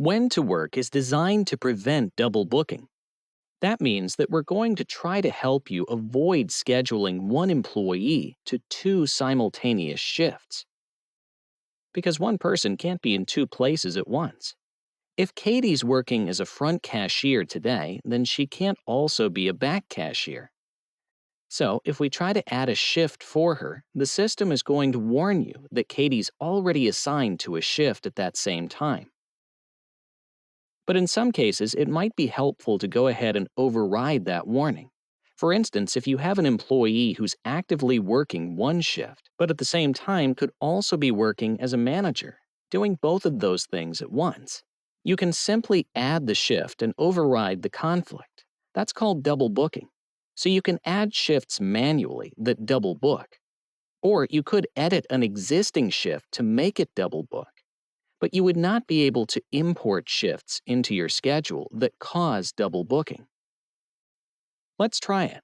WhenToWork is designed to prevent double booking. That means that we're going to try to help you avoid scheduling one employee to two simultaneous shifts. Because one person can't be in two places at once. If Katie's working as a front cashier today, then she can't also be a back cashier. So, if we try to add a shift for her, the system is going to warn you that Katie's already assigned to a shift at that same time. But in some cases, it might be helpful to go ahead and override that warning. For instance, if you have an employee who's actively working one shift, but at the same time could also be working as a manager, doing both of those things at once, you can simply add the shift and override the conflict. That's called double booking. So you can add shifts manually that double book. Or you could edit an existing shift to make it double book. But you would not be able to import shifts into your schedule that cause double booking. Let's try it.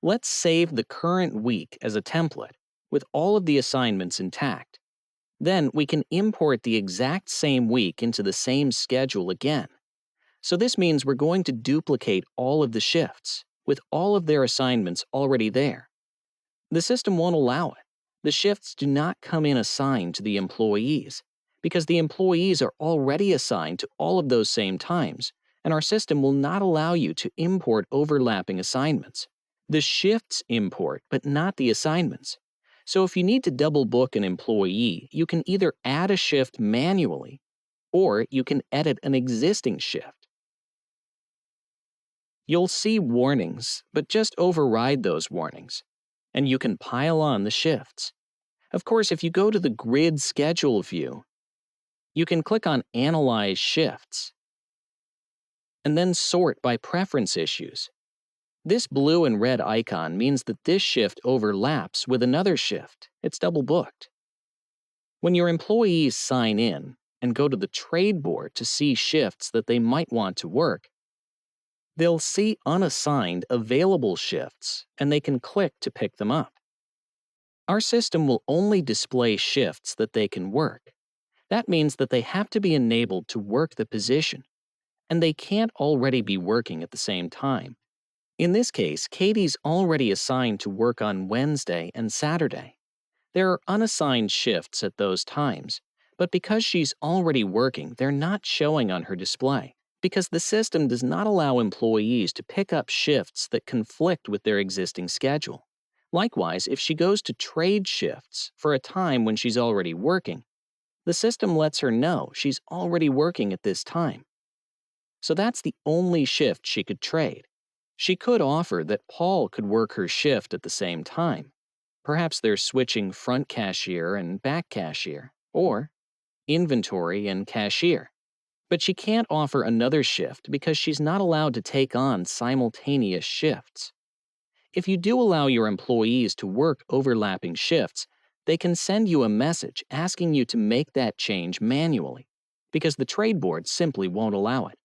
Let's save the current week as a template with all of the assignments intact. Then we can import the exact same week into the same schedule again. So this means we're going to duplicate all of the shifts with all of their assignments already there. The system won't allow it. The shifts do not come in assigned to the employees, because the employees are already assigned to all of those same times, and our system will not allow you to import overlapping assignments. The shifts import, but not the assignments. So if you need to double book an employee, you can either add a shift manually, or you can edit an existing shift. You'll see warnings, but just override those warnings, and you can pile on the shifts. Of course, if you go to the grid schedule view, you can click on Analyze Shifts, and then sort by preference issues. This blue and red icon means that this shift overlaps with another shift. It's double booked. When your employees sign in and go to the trade board to see shifts that they might want to work, they'll see unassigned available shifts, and they can click to pick them up. Our system will only display shifts that they can work. That means that they have to be enabled to work the position, and they can't already be working at the same time. In this case, Katie's already assigned to work on Wednesday and Saturday. There are unassigned shifts at those times, but because she's already working, they're not showing on her display, because the system does not allow employees to pick up shifts that conflict with their existing schedule. Likewise, if she goes to trade shifts for a time when she's already working, the system lets her know she's already working at this time. So that's the only shift she could trade. She could offer that Paul could work her shift at the same time. Perhaps they're switching front cashier and back cashier, or inventory and cashier. But she can't offer another shift because she's not allowed to take on simultaneous shifts. If you do allow your employees to work overlapping shifts, they can send you a message asking you to make that change manually, because the trade board simply won't allow it.